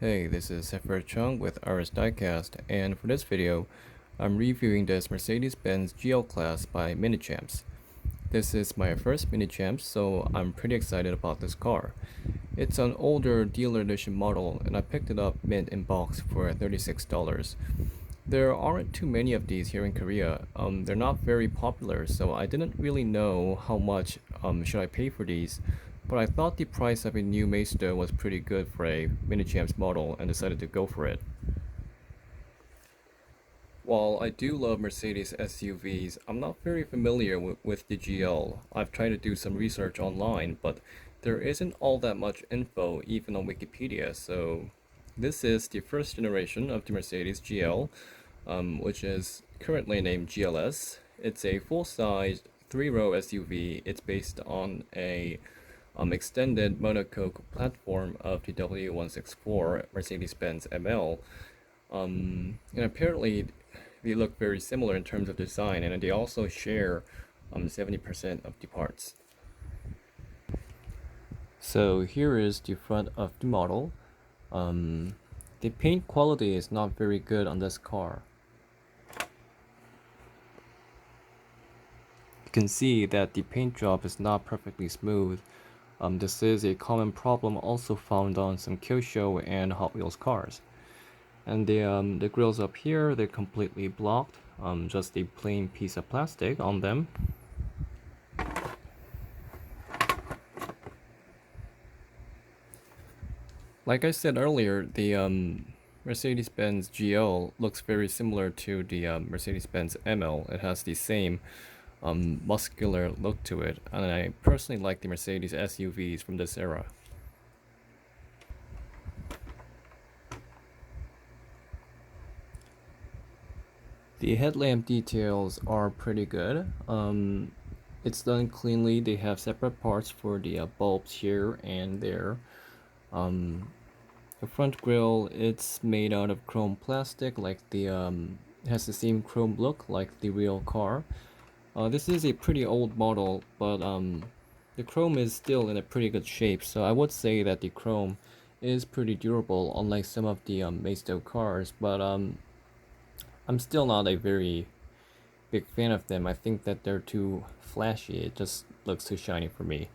Hey, this is Sefer Chung with RS Diecast, and for this video, I'm reviewing this Mercedes-Benz GL Class by Minichamps. This is my first Minichamps, so I'm pretty excited about this car. It's an older dealer edition model, and I picked it up mint in box for $36. There aren't too many of these here in Korea. They're not very popular, so I didn't really know how much should I pay for these. But I thought the price of a new Mazda was pretty good for a Minichamps model and decided to go for it. While I do love Mercedes SUVs, I'm not very familiar with the GL. I've tried to do some research online, but there isn't all that much info even on Wikipedia, so this is the first generation of the Mercedes GL, which is currently named GLS. It's a full-size three-row SUV. It's based on a extended monocoque platform of the W164 Mercedes-Benz ML. And apparently, they look very similar in terms of design, and they also share 70% of the parts. So here is the front of the model. The paint quality is not very good on this car. You can see that the paint job is not perfectly smooth. This is a common problem also found on some Kyosho and Hot Wheels cars. And the grills up here, they're completely blocked, just a plain piece of plastic on them. Like I said earlier, the Mercedes-Benz GL looks very similar to the Mercedes-Benz ML. It has the same muscular look to it, and I personally like the Mercedes SUVs from this era. The headlamp details are pretty good. It's done cleanly. They have separate parts for the bulbs here and there. The front grille, it's made out of chrome plastic, like the it has the same chrome look like the real car. This is a pretty old model, but the chrome is still in a pretty good shape, so I would say that the chrome is pretty durable, unlike some of the Mazda cars. But I'm still not a very big fan of them. I think that they're too flashy. It just looks too shiny for me.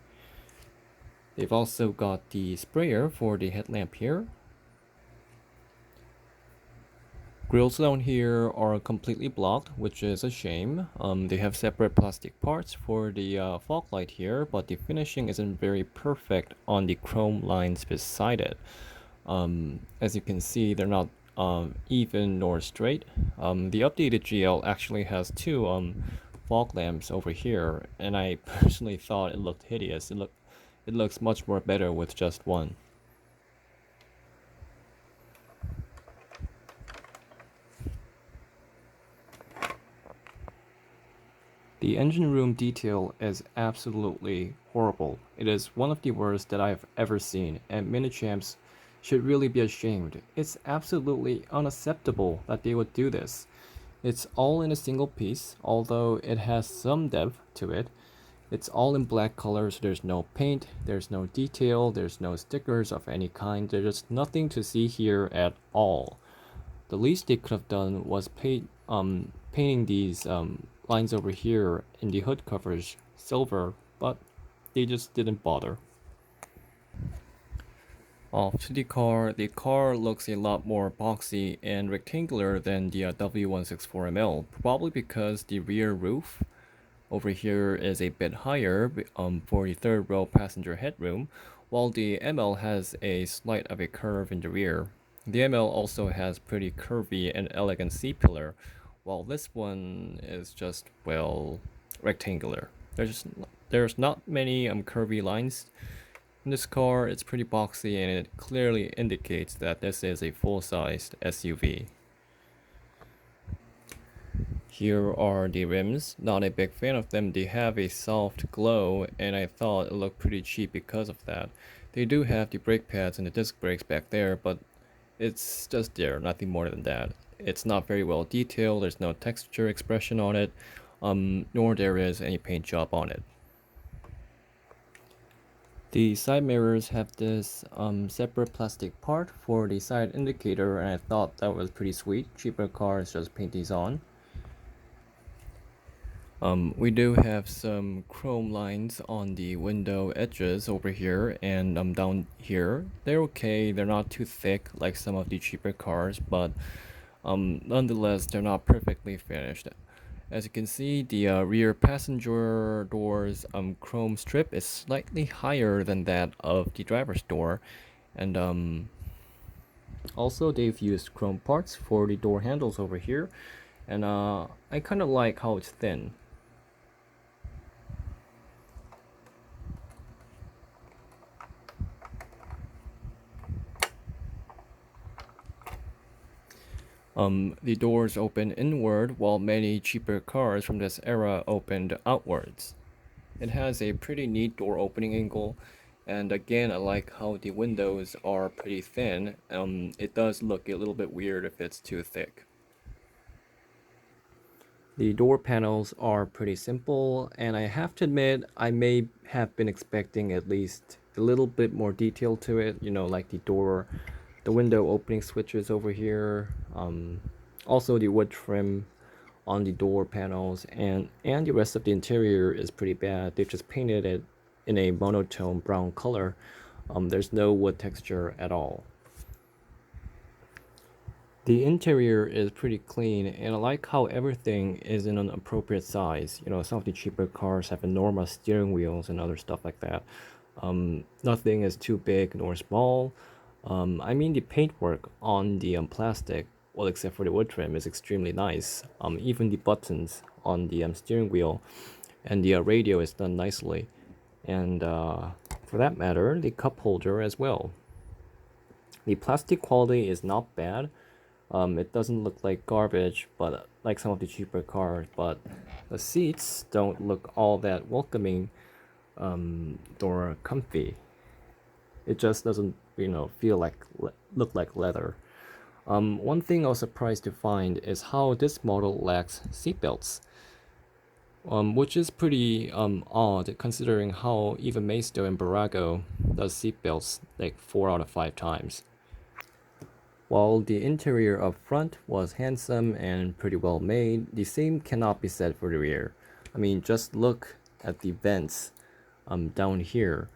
They've also got the sprayer for the headlamp here. Grills down here are completely blocked, which is a shame. They have separate plastic parts for the fog light here, but the finishing isn't very perfect on the chrome lines beside it. As you can see, they're not even nor straight. The updated GL actually has two fog lamps over here, and I personally thought it looked hideous. It looks much more better with just one. The engine room detail is absolutely horrible. It is one of the worst that I've ever seen, and Minichamps should really be ashamed. It's absolutely unacceptable that they would do this. It's all in a single piece, although it has some depth to it. It's all in black color, so there's no paint, there's no detail, there's no stickers of any kind. There's just nothing to see here at all. The least they could have done was painting these lines over here in the hood covers silver, but they just didn't bother. Off to the car looks a lot more boxy and rectangular than the W164ML, probably because the rear roof over here is a bit higher for the third row passenger headroom, while the ML has a slight of a curve in the rear. The ML also has pretty curvy and elegant C-pillar, while this one is just, well, rectangular. There's not many curvy lines in this car. It's pretty boxy, and it clearly indicates that this is a full-sized SUV. Here are the rims. Not a big fan of them. They have a soft glow, and I thought it looked pretty cheap because of that. They do have the brake pads and the disc brakes back there, but it's just there, nothing more than that. It's not very well detailed. There's no texture expression on it, nor there is any paint job on it. The side mirrors have this separate plastic part for the side indicator, and I thought that was pretty sweet. Cheaper cars just paint these on. We do have some chrome lines on the window edges over here and down here. They're okay, they're not too thick like some of the cheaper cars, but nonetheless, they're not perfectly finished. As you can see, the rear passenger door's chrome strip is slightly higher than that of the driver's door, and also they've used chrome parts for the door handles over here, and I kind of like how it's thin. The doors open inward while many cheaper cars from this era opened outwards. It has a pretty neat door opening angle, and again I like how the windows are pretty thin. It does look a little bit weird if it's too thick. The door panels are pretty simple, and I have to admit I may have been expecting at least a little bit more detail to it, you know, like the window opening switches over here, also the wood trim on the door panels, and the rest of the interior is pretty bad. They've just painted it in a monotone brown color. There's no wood texture at all. The interior is pretty clean, and I like how everything is in an appropriate size. You know, some of the cheaper cars have enormous steering wheels and other stuff like that. Nothing is too big nor small. I mean, the paintwork on the plastic, well, except for the wood trim, is extremely nice. Even the buttons on the steering wheel and the radio is done nicely. And for that matter, the cup holder as well. The plastic quality is not bad. It doesn't look like garbage, but like some of the cheaper cars, but the seats don't look all that welcoming or comfy. It just doesn't, you know, feel like look like leather. One thing I was surprised to find is how this model lacks seatbelts, which is pretty odd considering how even Maisto and Barago does seatbelts like 4 out of 5 times. While the interior up front was handsome and pretty well made, the same cannot be said for the rear. I mean, just look at the vents down here.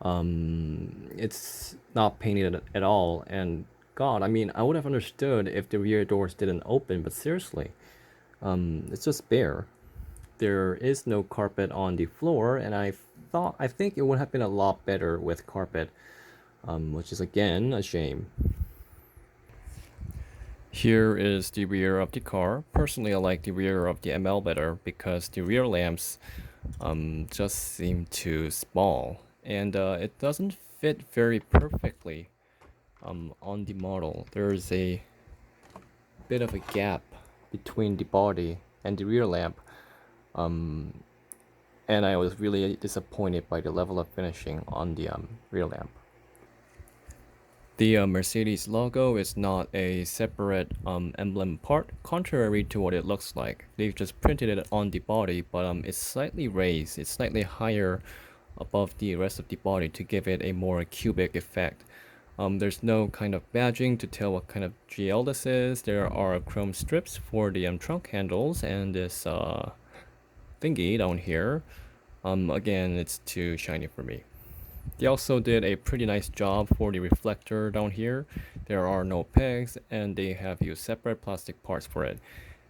It's not painted at all, and God, I mean, I would have understood if the rear doors didn't open, but seriously, it's just bare. There is no carpet on the floor, and I think it would have been a lot better with carpet, which is again a shame. Here is the rear of the car. Personally, I like the rear of the ML better because the rear lamps just seem too small, and it doesn't fit very perfectly on the model. There's a bit of a gap between the body and the rear lamp, and I was really disappointed by the level of finishing on the rear lamp. The Mercedes logo is not a separate emblem part, contrary to what it looks like. They've just printed it on the body, but it's slightly raised. It's slightly higher above the rest of the body to give it a more cubic effect. There's no kind of badging to tell what kind of GL this is. There are chrome strips for the trunk handles and this thingy down here. Again, it's too shiny for me. They also did a pretty nice job for the reflector down here. There are no pegs, and they have used separate plastic parts for it.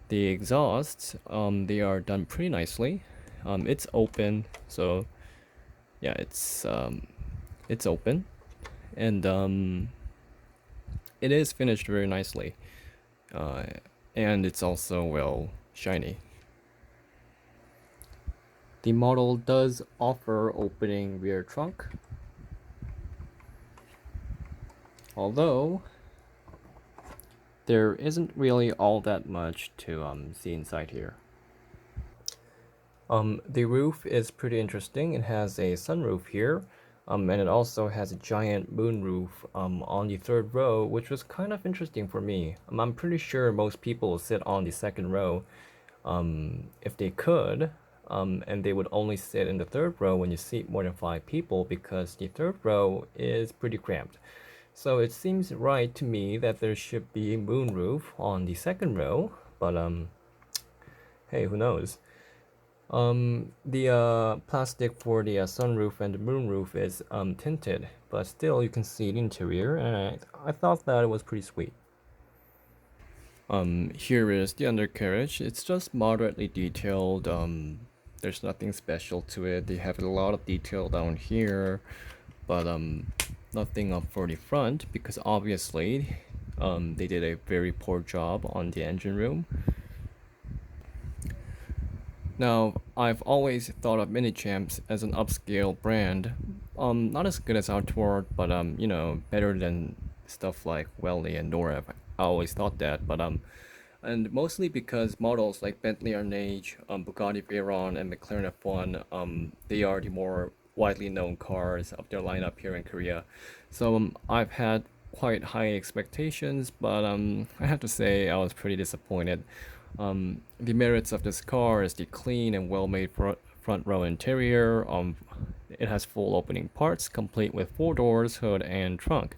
The exhausts, they are done pretty nicely. It's open, so yeah, it's open, and it is finished very nicely, and it's also well shiny. The model does offer opening rear trunk, although there isn't really all that much to see inside here. The roof is pretty interesting. It has a sunroof here, and it also has a giant moonroof on the third row, which was kind of interesting for me. I'm pretty sure most people sit on the second row if they could. and they would only sit in the third row when you seat more than 5 people because the third row is pretty cramped. So it seems right to me that there should be a moonroof on the second row, but hey, who knows? The plastic for the sunroof and the moonroof is tinted, but still you can see the interior, and I thought that it was pretty sweet. Here is the undercarriage. It's just moderately detailed. There's nothing special to it. They have a lot of detail down here, but nothing up for the front because obviously they did a very poor job on the engine room. Now, I've always thought of Minichamps as an upscale brand. Not as good as Outward, but better than stuff like Welly and Noref. I always thought that, but and mostly because models like Bentley Arnage, Bugatti Veyron, and McLaren F1, they are the more widely known cars of their lineup here in Korea. So I've had quite high expectations, but I have to say I was pretty disappointed. The merits of this car is the clean and well-made front row interior. It has full opening parts, complete with 4 doors, hood, and trunk.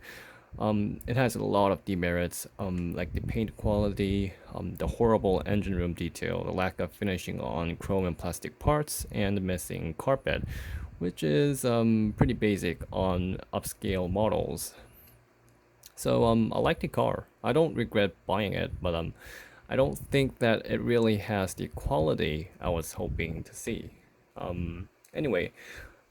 It has a lot of demerits, like the paint quality, the horrible engine room detail, the lack of finishing on chrome and plastic parts, and the missing carpet, which is pretty basic on upscale models. So I like the car. I don't regret buying it, but I don't think that it really has the quality I was hoping to see. Anyway,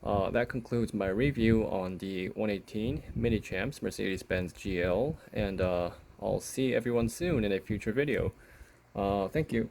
that concludes my review on the 118 Minichamps Mercedes-Benz GL, and I'll see everyone soon in a future video. Thank you.